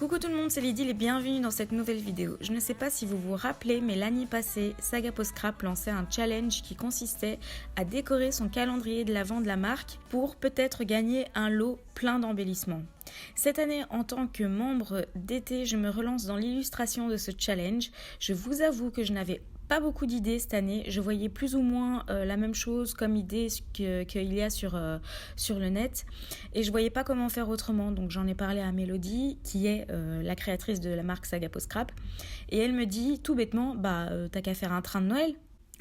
Coucou tout le monde, c'est Lydie et bienvenue dans cette nouvelle vidéo. Je ne sais pas si vous vous rappelez, mais l'année passée, Saga Post Scrap lançait un challenge qui consistait à décorer son calendrier de l'Avent de la marque pour peut-être gagner un lot plein d'embellissements. Cette année, en tant que membre d'été, je me relance dans l'illustration de ce challenge. Je vous avoue que je n'avais pas beaucoup d'idées cette année, je voyais plus ou moins la même chose comme idée qu'il y a sur le net et je voyais pas comment faire autrement, donc j'en ai parlé à Mélodie qui est la créatrice de la marque Saga Post Scrap et elle me dit tout bêtement t'as qu'à faire un train de Noël.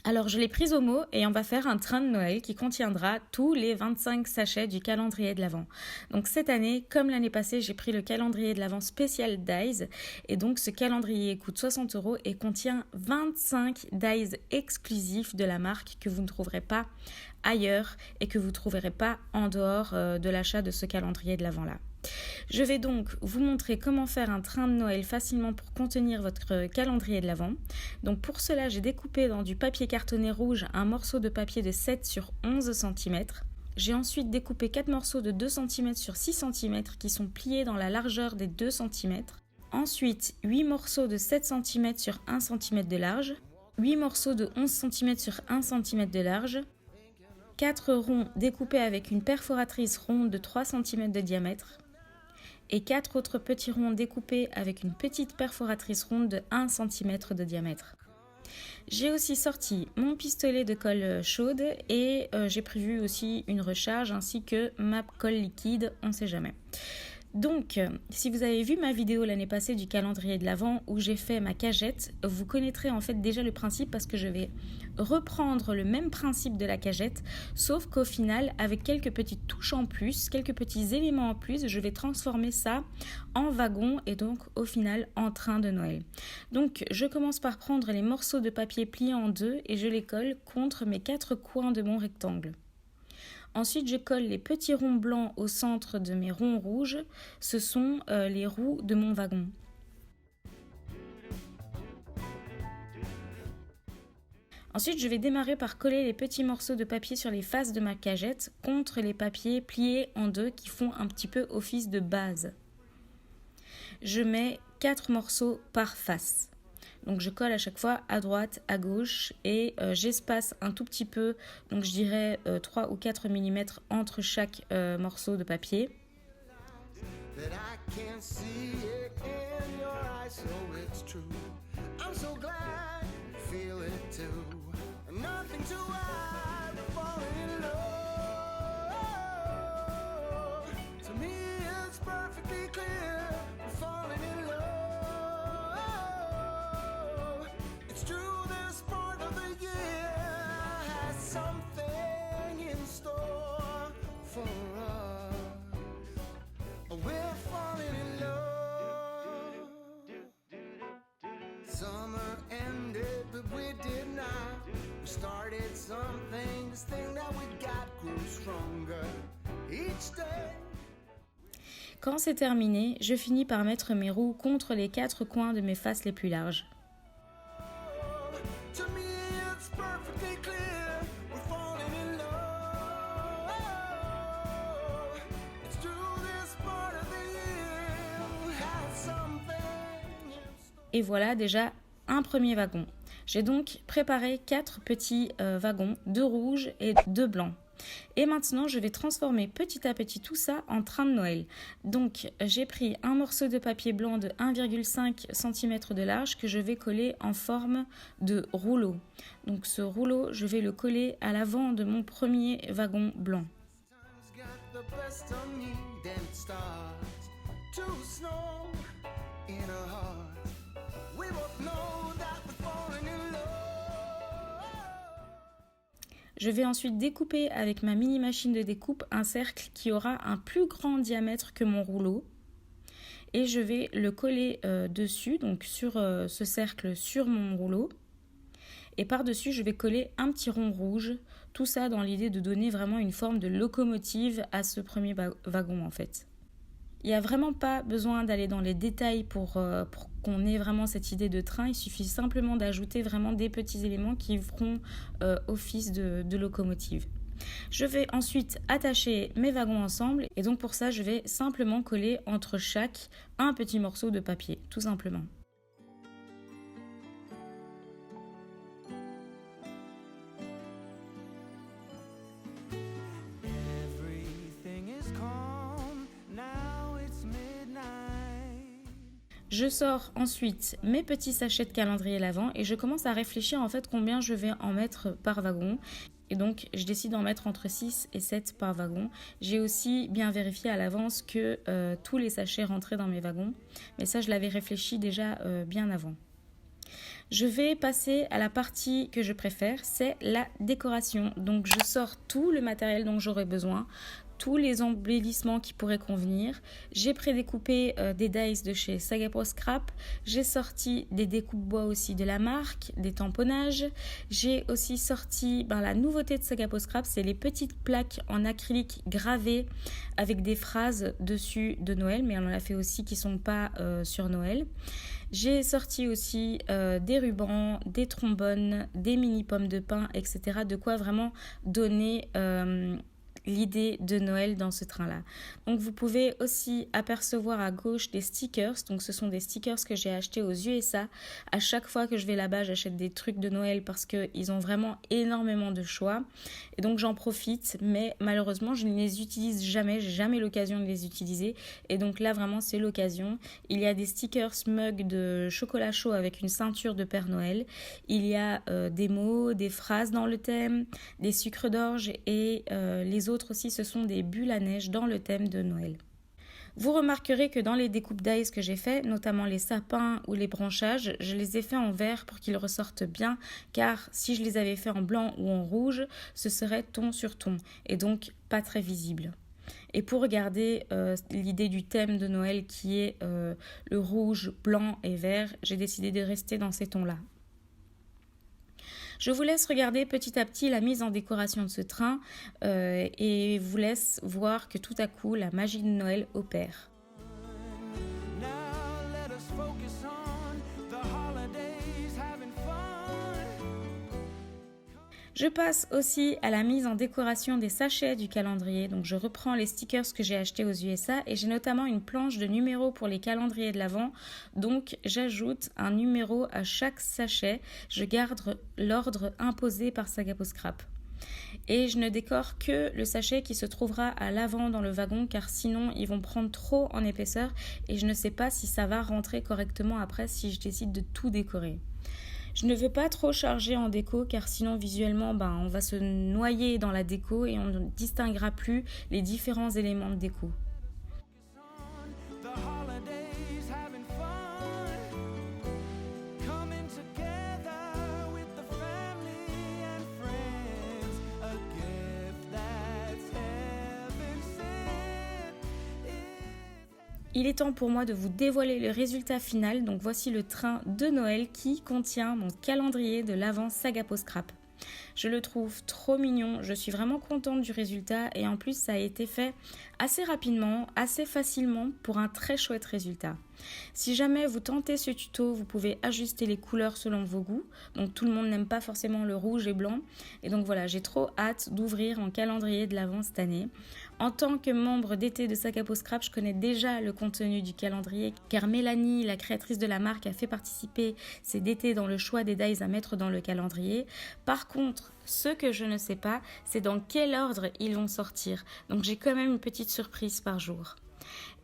Alors je l'ai prise au mot et on va faire un train de Noël qui contiendra tous les 25 sachets du calendrier de l'Avent. Donc cette année, comme l'année passée, j'ai pris le calendrier de l'Avent spécial Dies et donc ce calendrier coûte 60 € et contient 25 Dies exclusifs de la marque que vous ne trouverez pas ailleurs et que vous ne trouverez pas en dehors de l'achat de ce calendrier de l'Avent là. Je vais donc vous montrer comment faire un train de Noël facilement pour contenir votre calendrier de l'Avent. Donc pour cela, j'ai découpé dans du papier cartonné rouge un morceau de papier de 7 sur 11 cm. J'ai ensuite découpé 4 morceaux de 2 cm sur 6 cm qui sont pliés dans la largeur des 2 cm. Ensuite, 8 morceaux de 7 cm sur 1 cm de large, 8 morceaux de 11 cm sur 1 cm de large, 4 ronds découpés avec une perforatrice ronde de 3 cm de diamètre, et 4 autres petits ronds découpés avec une petite perforatrice ronde de 1 cm de diamètre. J'ai aussi sorti mon pistolet de colle chaude et j'ai prévu aussi une recharge ainsi que ma colle liquide, on ne sait jamais. Donc, si vous avez vu ma vidéo l'année passée du calendrier de l'Avent où j'ai fait ma cagette, vous connaîtrez en fait déjà le principe parce que je vais reprendre le même principe de la cagette, sauf qu'au final, avec quelques petites touches en plus, quelques petits éléments en plus, je vais transformer ça en wagon et donc au final en train de Noël. Donc, je commence par prendre les morceaux de papier pliés en deux et je les colle contre mes 4 coins de mon rectangle. Ensuite, je colle les petits ronds blancs au centre de mes ronds rouges. Ce sont les roues de mon wagon. Ensuite, je vais démarrer par coller les petits morceaux de papier sur les faces de ma cagette contre les papiers pliés en deux qui font un petit peu office de base. Je mets 4 morceaux par face. Donc je colle à chaque fois à droite, à gauche et j'espace un tout petit peu, donc je dirais 3 ou 4 mm entre chaque morceau de papier. Summer ended, but we did not. We started something, this thing that we got grew stronger each day. Quand c'est terminé, je finis par mettre mes roues contre les 4 coins de mes faces les plus larges. Et voilà déjà un premier wagon. J'ai donc préparé 4 petits wagons, 2 rouges et 2 blancs. Et maintenant, je vais transformer petit à petit tout ça en train de Noël. Donc, j'ai pris un morceau de papier blanc de 1,5 cm de large que je vais coller en forme de rouleau. Donc, ce rouleau, je vais le coller à l'avant de mon premier wagon blanc. Je vais ensuite découper avec ma mini machine de découpe un cercle qui aura un plus grand diamètre que mon rouleau. Et je vais le coller dessus, donc sur ce cercle sur mon rouleau. Et par-dessus, je vais coller un petit rond rouge. Tout ça dans l'idée de donner vraiment une forme de locomotive à ce premier wagon en fait. Il n'y a vraiment pas besoin d'aller dans les détails pour qu'on ait vraiment cette idée de train. Il suffit simplement d'ajouter vraiment des petits éléments qui feront office de locomotive. Je vais ensuite attacher mes wagons ensemble et donc pour ça je vais simplement coller entre chaque un petit morceau de papier, tout simplement. Je sors ensuite mes petits sachets de calendrier l'Avent et je commence à réfléchir en fait combien je vais en mettre par wagon. Et donc, je décide d'en mettre entre 6 et 7 par wagon. J'ai aussi bien vérifié à l'avance que tous les sachets rentraient dans mes wagons. Mais ça, je l'avais réfléchi déjà bien avant. Je vais passer à la partie que je préfère, c'est la décoration. Donc, je sors tout le matériel dont j'aurai besoin, tous les embellissements qui pourraient convenir. J'ai prédécoupé des dies de chez Sagapo Scrap. J'ai sorti des découpes bois aussi de la marque, des tamponnages. J'ai aussi sorti la nouveauté de Sagapo Scrap, c'est les petites plaques en acrylique gravées avec des phrases dessus de Noël, mais on en a fait aussi qui ne sont pas sur Noël. J'ai sorti aussi des rubans, des trombones, des mini pommes de pin, etc. De quoi vraiment donner l'idée de Noël dans ce train-là. Donc vous pouvez aussi apercevoir à gauche des stickers. Donc ce sont des stickers que j'ai achetés aux USA. À chaque fois que je vais là-bas, j'achète des trucs de Noël parce qu'ils ont vraiment énormément de choix. Et donc j'en profite, mais malheureusement je ne les utilise jamais. J'ai jamais l'occasion de les utiliser. Et donc là vraiment c'est l'occasion. Il y a des stickers mugs de chocolat chaud avec une ceinture de Père Noël. Il y a des mots, des phrases dans le thème, des sucres d'orge et les autres aussi, ce sont des bulles à neige dans le thème de Noël. Vous remarquerez que dans les découpes dies que j'ai fait, notamment les sapins ou les branchages, je les ai fait en vert pour qu'ils ressortent bien, car si je les avais fait en blanc ou en rouge, ce serait ton sur ton, et donc pas très visible. Et pour garder l'idée du thème de Noël qui est le rouge, blanc et vert, j'ai décidé de rester dans ces tons-là. Je vous laisse regarder petit à petit la mise en décoration de ce train et vous laisse voir que tout à coup la magie de Noël opère. Je passe aussi à la mise en décoration des sachets du calendrier. Donc je reprends les stickers que j'ai achetés aux USA et j'ai notamment une planche de numéros pour les calendriers de l'Avent. Donc j'ajoute un numéro à chaque sachet. Je garde l'ordre imposé par Sagapo Scrap. Et je ne décore que le sachet qui se trouvera à l'avant dans le wagon car sinon ils vont prendre trop en épaisseur et je ne sais pas si ça va rentrer correctement après si je décide de tout décorer. Je ne veux pas trop charger en déco car sinon visuellement on va se noyer dans la déco et on ne distinguera plus les différents éléments de déco. Il est temps pour moi de vous dévoiler le résultat final, donc voici le train de Noël qui contient mon calendrier de l'Avent Sagapo Scrap. Je le trouve trop mignon, je suis vraiment contente du résultat et en plus ça a été fait assez rapidement, assez facilement pour un très chouette résultat. Si jamais vous tentez ce tuto, vous pouvez ajuster les couleurs selon vos goûts. Donc tout le monde n'aime pas forcément le rouge et blanc. Et donc voilà, j'ai trop hâte d'ouvrir mon calendrier de l'Avent cette année. En tant que membre d'été de Sagapo Scrap, je connais déjà le contenu du calendrier car Mélanie, la créatrice de la marque, a fait participer ses d'été dans le choix des dies à mettre dans le calendrier. Par contre, ce que je ne sais pas, c'est dans quel ordre ils vont sortir. Donc j'ai quand même une petite surprise par jour.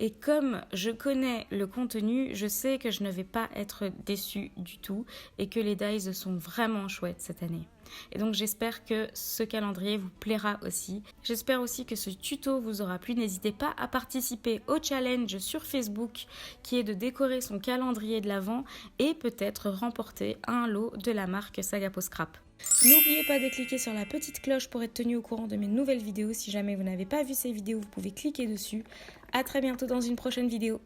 Et comme je connais le contenu, je sais que je ne vais pas être déçue du tout et que les dies sont vraiment chouettes cette année. Et donc j'espère que ce calendrier vous plaira aussi. J'espère aussi que ce tuto vous aura plu. N'hésitez pas à participer au challenge sur Facebook qui est de décorer son calendrier de l'Avent et peut-être remporter un lot de la marque Sagapo Scrap. N'oubliez pas de cliquer sur la petite cloche pour être tenu au courant de mes nouvelles vidéos. Si jamais vous n'avez pas vu ces vidéos, vous pouvez cliquer dessus. À très bientôt dans une prochaine vidéo.